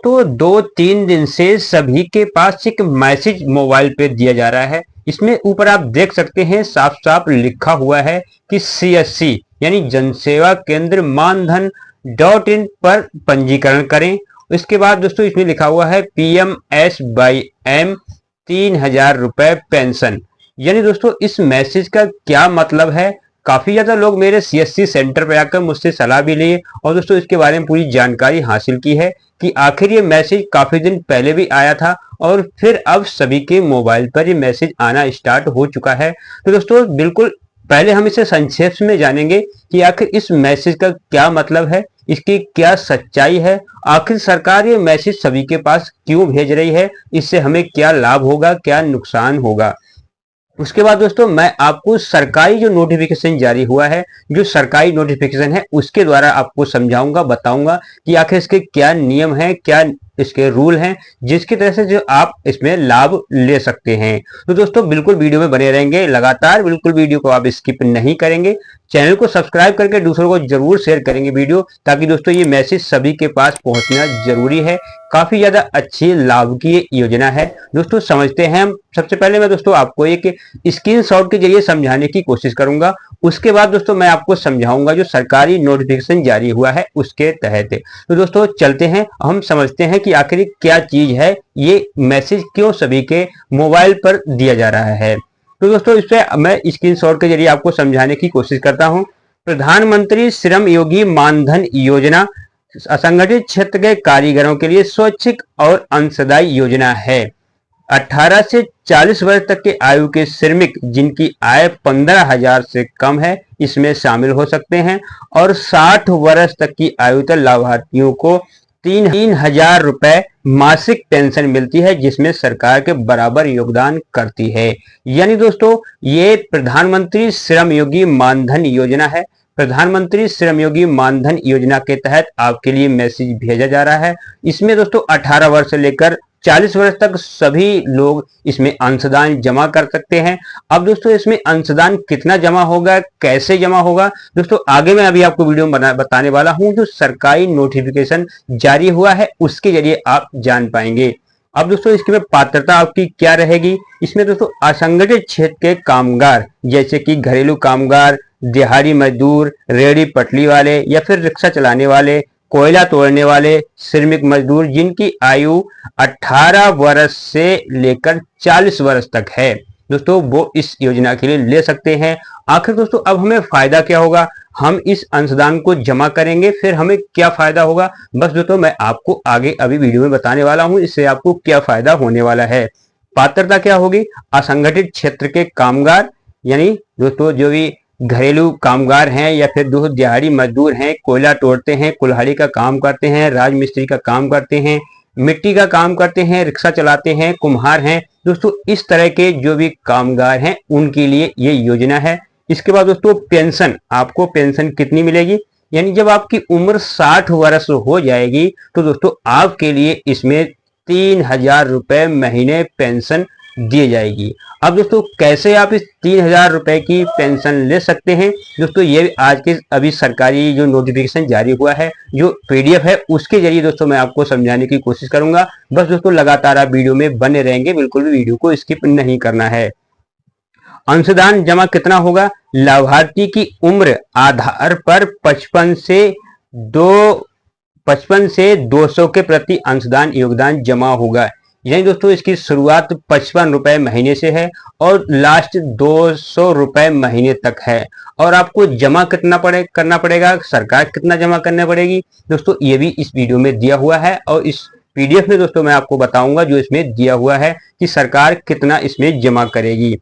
दोस्तों 2-3 दिन से सभी के पास एक मैसेज मोबाइल पे दिया जा रहा है। इसमें ऊपर आप देख सकते हैं साफ साफ लिखा हुआ है कि CSC यानी जनसेवा केंद्र मानधन .in पर पंजीकरण करें। इसके बाद दोस्तों इसमें लिखा हुआ है PMS/M 3000 रुपए पेंशन। यानी दोस्तों इस मैसेज का क्या मतलब है? काफी ज्यादा लोग मेरे CSC सेंटर पर आकर मुझसे सलाह भी लिए और दोस्तों इसके बारे में पूरी जानकारी हासिल की है कि आखिर ये मैसेज काफी दिन पहले भी आया था और फिर अब सभी के मोबाइल पर ये मैसेज आना स्टार्ट हो चुका है। तो दोस्तों बिल्कुल पहले हम इसे संक्षेप में जानेंगे कि आखिर इस मैसेज का क्या मतलब है, इसकी क्या सच्चाई है, आखिर सरकार ये मैसेज सभी के पास क्यों भेज रही है, इससे हमें क्या लाभ होगा, क्या नुकसान होगा। उसके बाद दोस्तों मैं आपको सरकारी जो नोटिफिकेशन जारी हुआ है, जो सरकारी नोटिफिकेशन है उसके द्वारा आपको समझाऊंगा, बताऊंगा कि आखिर इसके क्या नियम हैं, क्या इसके रूल हैं, जिसकी तरह से जो आप इसमें लाभ ले सकते हैं। तो दोस्तों बिल्कुल वीडियो में बने रहेंगे लगातार, बिल्कुल वीडियो को आप स्किप नहीं करेंगे। चैनल को सब्सक्राइब करके दूसरों को जरूर शेयर करेंगे वीडियो, ताकि दोस्तों ये मैसेज सभी के पास पहुंचना जरूरी है। काफी ज्यादा अच्छी लाभ की ये योजना है। दोस्तों समझते हैं हम। सबसे पहले मैं दोस्तों आपको एक स्क्रीनशॉट के जरिए समझाने की कोशिश करूंगा। उसके बाद दोस्तों मैं आपको समझाऊंगा जो सरकारी नोटिफिकेशन जारी हुआ है उसके तहत। तो दोस्तों चलते हैं, हम समझते हैं कि आखिर क्या चीज है, ये मैसेज क्यों सभी के मोबाइल पर दिया जा रहा है। तो दोस्तों इस पे मैं स्क्रीनशॉट के जरिए आपको समझाने की कोशिश करता हूं। प्रधानमंत्री श्रम योगी मानधन योजना असंगठित क्षेत्र के कारीगरों के लिए स्वैच्छिक और अंशदायी योजना है। 18 से 40 वर्ष तक के आयु के श्रमिक जिनकी आय 15,000 से कम है इसमें शामिल हो सकते हैं और 60 वर्ष तक की आयु तक लाभार्थियों को 3,000 रुपए मासिक पेंशन मिलती है, जिसमें सरकार के बराबर योगदान करती है। यानी दोस्तों ये प्रधानमंत्री श्रम योगी मानधन योजना है। प्रधानमंत्री श्रम योगी मानधन योजना के तहत आपके लिए मैसेज भेजा जा रहा है। इसमें दोस्तों 18 वर्ष से लेकर 40 वर्ष तक सभी लोग इसमें अंशदान जमा कर सकते हैं। अब दोस्तों इसमें अंशदान कितना जमा होगा, कैसे जमा होगा, दोस्तों आगे मैं अभी आपको वीडियो में बताने वाला हूं। जो सरकारी नोटिफिकेशन जारी हुआ है उसके जरिए आप जान पाएंगे। अब दोस्तों इसकी में पात्रता आपकी क्या रहेगी? इसमें दोस्तों असंगठित क्षेत्र के कामगार जैसे कि घरेलू कामगार, दिहाड़ी मजदूर, रेहड़ी पटरी वाले या फिर रिक्शा चलाने वाले, कोयला तोड़ने वाले, श्रमिक मजदूर जिनकी आयु 18 वर्ष से लेकर 40 वर्ष तक है, दोस्तों वो इस योजना के लिए ले सकते हैं। आखिर दोस्तों अब हमें फायदा क्या होगा? हम इस अंशदान को जमा करेंगे, फिर हमें क्या फायदा होगा, बस दोस्तों मैं आपको आगे अभी वीडियो में बताने वाला हूं इससे आपको क्या फायदा होने वाला है। पात्रता क्या होगी? असंगठित क्षेत्र के कामगार यानी दोस्तों जो भी घरेलू कामगार हैं या फिर दो दिहाड़ी मजदूर हैं, कोयला तोड़ते हैं, कुल्हाड़ी का काम करते हैं, राजमिस्त्री का काम करते हैं, मिट्टी का काम करते हैं, रिक्शा चलाते हैं, कुम्हार हैं, दोस्तों इस तरह के जो भी कामगार हैं उनके लिए ये योजना है। इसके बाद दोस्तों पेंशन, आपको पेंशन कितनी मिलेगी? यानी जब आपकी उम्र 60 वर्ष हो जाएगी तो दोस्तों आपके लिए इसमें 3,000 रुपए महीने पेंशन दी जाएगी। अब दोस्तों कैसे आप इस 3,000 रुपए की पेंशन ले सकते हैं? दोस्तों ये आज के अभी सरकारी जो नोटिफिकेशन जारी हुआ है, जो PDF है उसके जरिए दोस्तों मैं आपको समझाने की कोशिश करूंगा। बस दोस्तों लगातार आप वीडियो में बने रहेंगे, बिल्कुल भी वीडियो को स्किप नहीं करना है। अंशदान जमा कितना होगा? लाभार्थी की उम्र आधार पर 55 से 200 के प्रति अंशदान योगदान जमा होगा। यानी दोस्तों इसकी शुरुआत 55 रुपए महीने से है और लास्ट 200 रुपए महीने तक है। और आपको जमा कितना करना पड़ेगा, सरकार कितना जमा करने पड़ेगी, दोस्तों ये भी इस वीडियो में दिया हुआ है और इस PDF में दोस्तों मैं आपको बताऊंगा जो इसमें दिया हुआ है कि सरकार कितना इसमें जमा करेगी।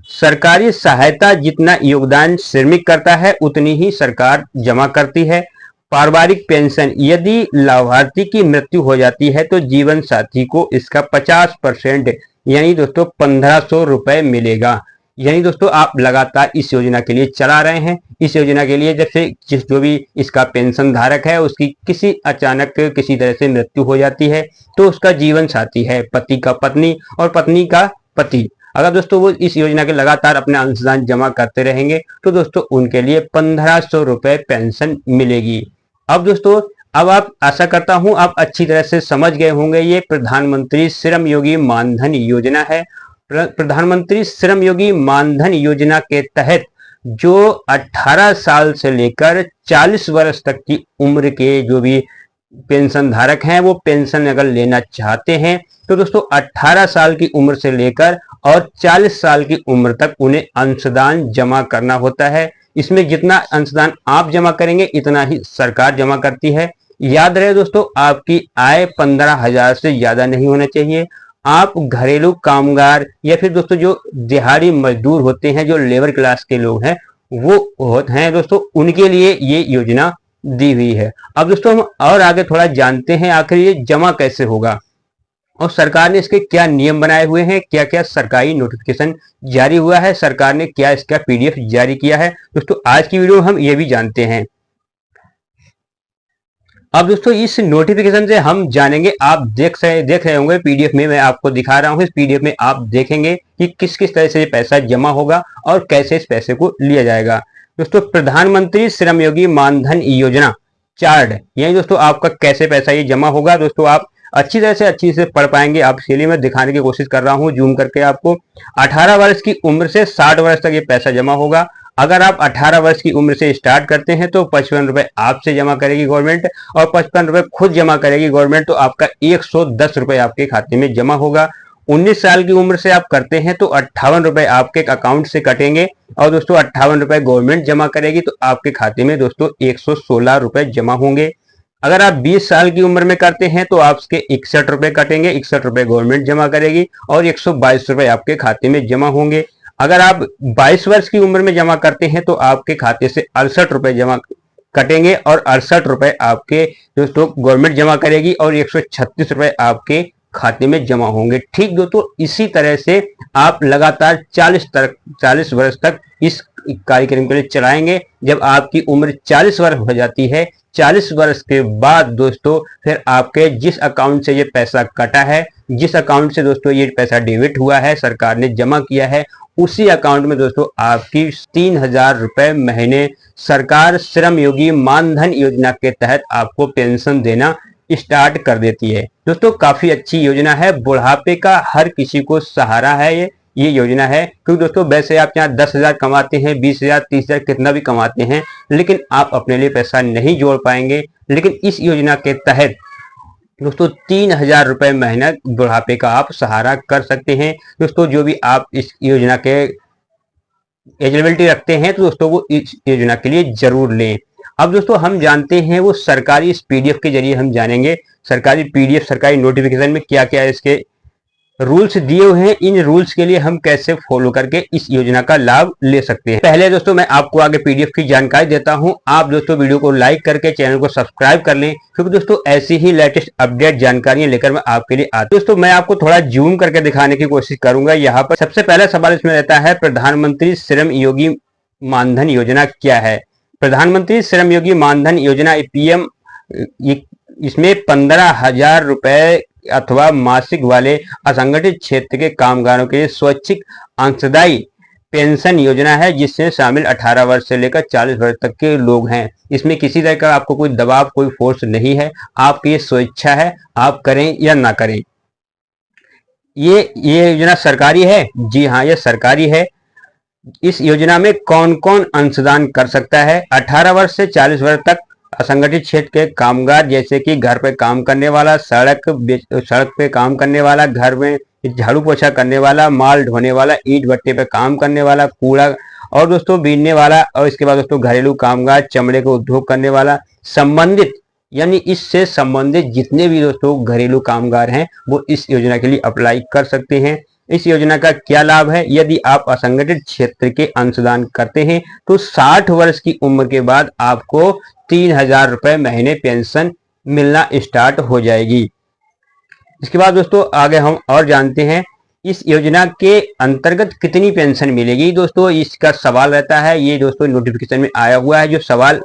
सरकारी सहायता जितना योगदान श्रमिक करता है उतनी ही सरकार जमा करती है। पारिवारिक पेंशन, यदि लाभार्थी की मृत्यु हो जाती है तो जीवन साथी को इसका 50% यानी दोस्तों 1,500 रुपए मिलेगा। यानी दोस्तों आप लगातार इस योजना के लिए चला रहे हैं। इस योजना के लिए जैसे जो भी इसका पेंशन धारक है उसकी किसी अचानक किसी तरह से मृत्यु हो जाती है तो उसका जीवन साथी है, पति का पत्नी और पत्नी का पति, अगर दोस्तों वो इस योजना के लगातार अपने अंशदान जमा करते रहेंगे तो दोस्तों उनके लिए 1,500 रुपए पेंशन मिलेगी। अब दोस्तों अब आप आशा करता हूं आप अच्छी तरह से समझ गए होंगे, ये प्रधानमंत्री श्रम योगी मानधन योजना है। प्रधानमंत्री श्रम योगी मानधन योजना के तहत जो 18 साल से लेकर 40 वर्ष तक की उम्र के जो भी पेंशन धारक हैं वो पेंशन अगर लेना चाहते हैं तो दोस्तों 18 साल की उम्र से लेकर और 40 साल की उम्र तक उन्हें अंशदान जमा करना होता है। इसमें जितना अंशदान आप जमा करेंगे इतना ही सरकार जमा करती है। याद रहे दोस्तों, आपकी आय 15,000 से ज्यादा नहीं होना चाहिए। आप घरेलू कामगार या फिर दोस्तों जो दिहाड़ी मजदूर होते हैं, जो लेबर क्लास के लोग हैं वो होते हैं दोस्तों, उनके लिए ये योजना दी हुई है। अब दोस्तों हम और आगे थोड़ा जानते हैं आखिर ये जमा कैसे होगा और सरकार ने इसके क्या नियम बनाए हुए हैं, क्या क्या सरकारी नोटिफिकेशन जारी हुआ है, सरकार ने क्या इसका पीडीएफ जारी किया है। दोस्तों आज की वीडियो में हम ये भी जानते हैं। अब दोस्तों इस नोटिफिकेशन से हम जानेंगे, आप देख रहे होंगे पीडीएफ में, मैं आपको दिखा रहा हूं। इस पीडीएफ में आप देखेंगे कि किस किस तरह से ये पैसा जमा होगा और कैसे इस पैसे को लिया जाएगा। दोस्तों प्रधानमंत्री श्रम योगी मानधन योजना चार्ट, यानी दोस्तों आपका कैसे पैसा ये जमा होगा। दोस्तों आप अच्छी से पढ़ पाएंगे, आप इसलिए मैं दिखाने की कोशिश कर रहा हूं जूम करके आपको। 18 वर्ष की उम्र से 60 वर्ष तक ये पैसा जमा होगा। अगर आप 18 वर्ष की उम्र से स्टार्ट करते हैं तो 55 रुपए आपसे जमा करेगी गवर्नमेंट और 55 रुपए खुद जमा करेगी गवर्नमेंट, तो आपका 110 रुपए आपके खाते में जमा होगा। 19 साल की उम्र से आप करते हैं तो 58 रुपए आपके अकाउंट से कटेंगे और दोस्तों 58 रुपए गवर्नमेंट जमा करेगी, तो आपके खाते में दोस्तों 116 रुपए जमा होंगे। अगर आप 20 साल की उम्र में करते हैं तो आपके 61 रुपए कटेंगे, 61 रुपए गवर्नमेंट जमा करेगी और 122 रुपए आपके खाते में जमा होंगे। अगर आप 22 वर्ष की उम्र में जमा करते हैं तो आपके खाते से 68 रुपए जमा कटेंगे और 68 रुपए आपके दोस्तों गवर्नमेंट जमा करेगी और 136 रुपए आपके खाते में जमा होंगे। ठीक दोस्तों, इसी तरह से आप लगातार 40 वर्ष तक इस कार्यक्रम के लिए चलाएंगे। जब आपकी उम्र 40 वर्ष हो जाती है, 40 वर्ष के बाद दोस्तों फिर आपके जिस अकाउंट से ये पैसा कटा है, जिस अकाउंट से दोस्तों ये पैसा डेबिट हुआ है, सरकार ने जमा किया है, उसी अकाउंट में दोस्तों आपकी 3,000 रुपए महीने सरकार श्रम योगी मानधन योजना के तहत आपको पेंशन देना स्टार्ट कर देती है। दोस्तों काफी अच्छी योजना है, बुढ़ापे का हर किसी को सहारा है ये योजना है। क्योंकि दोस्तों वैसे आप यहाँ 10,000 कमाते हैं, 20,000, 30,000 कितना भी कमाते हैं, लेकिन आप अपने लिए पैसा नहीं जोड़ पाएंगे। लेकिन इस योजना के तहत दोस्तों 3,000 रुपए महीना बुढ़ापे का आप सहारा कर सकते हैं। दोस्तों जो भी आप इस योजना के एलिजिबिलिटी रखते हैं तो दोस्तों वो इस योजना के लिए जरूर लें। अब दोस्तों हम जानते हैं वो सरकारी इस पीडीएफ के जरिए हम जानेंगे, सरकारी पीडीएफ सरकारी नोटिफिकेशन में क्या क्या इसके रूल्स दिए हुए हैं, इन रूल्स के लिए हम कैसे फॉलो करके इस योजना का लाभ ले सकते हैं। पहले दोस्तों मैं आपको आगे पीडीएफ की जानकारी देता हूं, आप दोस्तों वीडियो को लाइक करके चैनल को सब्सक्राइब कर लें, क्योंकि दोस्तों ऐसी ही लेटेस्ट अपडेट जानकारियां लेकर मैं आपके लिए आता हूं। दोस्तों मैं आपको थोड़ा जूम करके दिखाने की कोशिश करूंगा। यहाँ पर सबसे पहला सवाल इसमें रहता है, प्रधानमंत्री श्रम योगी मानधन योजना क्या है। प्रधानमंत्री श्रम योगी मानधन योजना पीएम, इसमें 15,000 रुपए अथवा मासिक वाले असंगठित क्षेत्र के कामगारों के लिए स्वैच्छिक अंशदायी पेंशन योजना है, जिसमें शामिल 18 वर्ष से लेकर 40 वर्ष तक के लोग हैं। इसमें किसी तरह का आपको कोई दबाव, कोई फोर्स नहीं है, आपकी ये स्वेच्छा है, आप करें या ना करें। ये योजना सरकारी है, जी हाँ ये सरकारी है। इस योजना में कौन कौन अंशदान कर सकता है। 18 वर्ष से 40 वर्ष तक असंगठित क्षेत्र के कामगार, जैसे कि घर पे काम करने वाला, सड़क पे काम करने वाला, घर में झाड़ू पोछा करने वाला, माल ढोने वाला, ईंट भट्टे पे काम करने वाला, कूड़ा और दोस्तों बीनने वाला, और इसके बाद दोस्तों घरेलू कामगार, चमड़े का उद्योग करने वाला, संबंधित यानी इससे संबंधित जितने भी दोस्तों घरेलू कामगार हैं वो इस योजना के लिए अप्लाई कर सकते हैं। इस योजना का क्या लाभ है, यदि आप असंगठित क्षेत्र के अंशदान करते हैं तो 60 वर्ष की उम्र के बाद आपको 3,000 रुपए महीने पेंशन मिलना स्टार्ट हो जाएगी। इसके बाद दोस्तों आगे हम और जानते हैं इस योजना के अंतर्गत कितनी पेंशन मिलेगी। दोस्तों इसका सवाल रहता है, ये दोस्तों नोटिफिकेशन में आया हुआ है, जो सवाल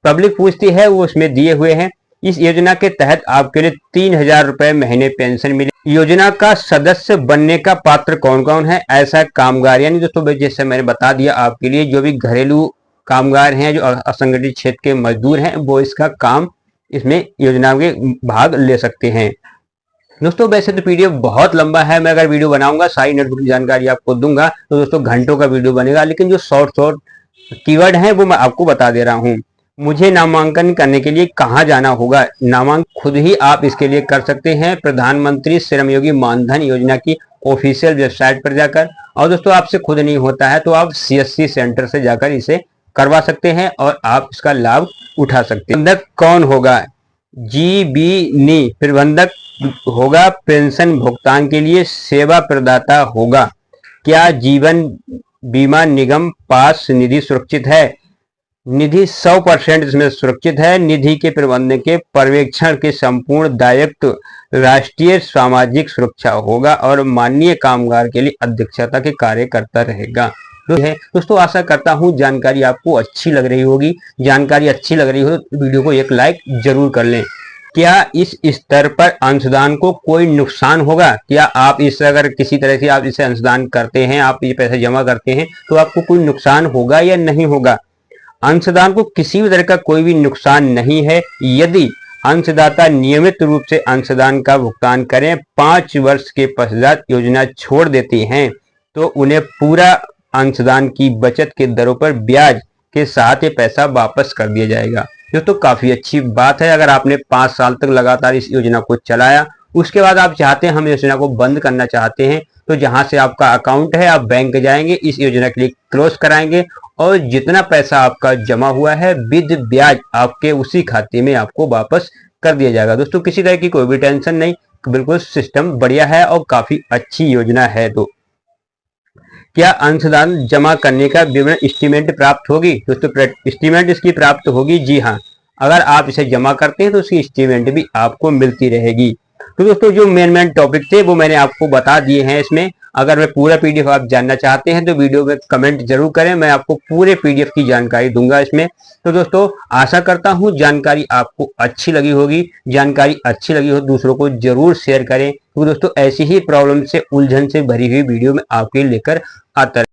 पब्लिक पूछती है वो उसमें दिए हुए हैं। इस योजना के तहत आपके लिए 3,000 रुपए महीने पेंशन मिले। योजना का सदस्य बनने का पात्र कौन कौन है, ऐसा कामगार, यानी दोस्तों जैसे मैंने बता दिया आपके लिए, जो भी घरेलू कामगार हैं, जो असंगठित क्षेत्र के मजदूर हैं, वो इसका काम इसमें योजना में भाग ले सकते हैं। दोस्तों वैसे तो पीडीएफ बहुत लंबा है, मैं अगर वीडियो बनाऊंगा सारी नोटबुक जानकारी आपको दूंगा तो दोस्तों घंटों का वीडियो बनेगा, लेकिन जो शॉर्ट शॉर्ट कीवर्ड है वो मैं आपको बता दे रहा हूँ। मुझे नामांकन करने के लिए कहाँ जाना होगा? नामांकन खुद ही आप इसके लिए कर सकते हैं प्रधानमंत्री श्रमयोगी मानधन योजना की ऑफिशियल वेबसाइट पर जाकर। और दोस्तों आपसे खुद नहीं होता है तो आप सीएससी सेंटर से जाकर इसे करवा सकते हैं और आप इसका लाभ उठा सकते हैं। प्रबंधक कौन होगा? जीबीनी प्रबंधक होगा। पेंशन भुगतान के लिए सेवा प्रदाता होगा। क्या जीवन बीमा निगम पास निधि सुरक्षित है? निधि 100% इसमें सुरक्षित है। निधि के प्रबंधन के पर्यवेक्षण के संपूर्ण दायित्व राष्ट्रीय सामाजिक सुरक्षा होगा और माननीय कामगार के लिए अध्यक्षता के कार्य करता रहेगा। दोस्तों आशा करता हूं जानकारी आपको अच्छी लग रही होगी। जानकारी अच्छी लग रही हो तो वीडियो को एक लाइक जरूर कर लें। क्या इस स्तर पर अंशदान को कोई नुकसान होगा? क्या आप इस अगर किसी तरह से आप इसे अंशदान करते हैं, आप ये पैसे जमा करते हैं तो आपको कोई नुकसान होगा या नहीं होगा? अंशदान को किसी भी तरह का कोई भी नुकसान नहीं है। यदि अंशदाता नियमित रूप से अंशदान का भुगतान करें, 5 वर्ष के पश्चात योजना छोड़ देते हैं तो उन्हें पूरा अंशदान की बचत के दरों पर ब्याज के साथ ये पैसा वापस कर दिया जाएगा। जो तो काफी अच्छी बात है। अगर आपने 5 साल तक लगातार इस योजना को चलाया, उसके बाद आप चाहते हैं हम योजना को बंद करना चाहते हैं, तो जहां से आपका अकाउंट है आप बैंक जाएंगे, इस योजना के लिए क्लोज कराएंगे और जितना पैसा आपका जमा हुआ है विद ब्याज आपके उसी खाते में आपको वापस कर दिया जाएगा। दोस्तों किसी तरह की कोई भी टेंशन नहीं, बिल्कुल सिस्टम बढ़िया है और काफी अच्छी योजना है। तो क्या अंशदान जमा करने का विवरण एस्टीमेट प्राप्त होगी? दोस्तों एस्टीमेट इसकी प्राप्त होगी, जी हाँ। अगर आप इसे जमा करते हैं तो उसकी एस्टीमेट भी आपको मिलती रहेगी। तो दोस्तों जो मेन टॉपिक थे वो मैंने आपको बता दिए हैं इसमें। अगर मैं पूरा पीडीएफ आप जानना चाहते हैं तो वीडियो में कमेंट जरूर करें, मैं आपको पूरे पीडीएफ की जानकारी दूंगा इसमें। तो दोस्तों आशा करता हूं जानकारी आपको अच्छी लगी होगी। जानकारी अच्छी लगी हो दूसरों को जरूर शेयर करें, तो दोस्तों ऐसी ही प्रॉब्लम से उलझन से भरी हुई वीडियो में आपके लेकर आता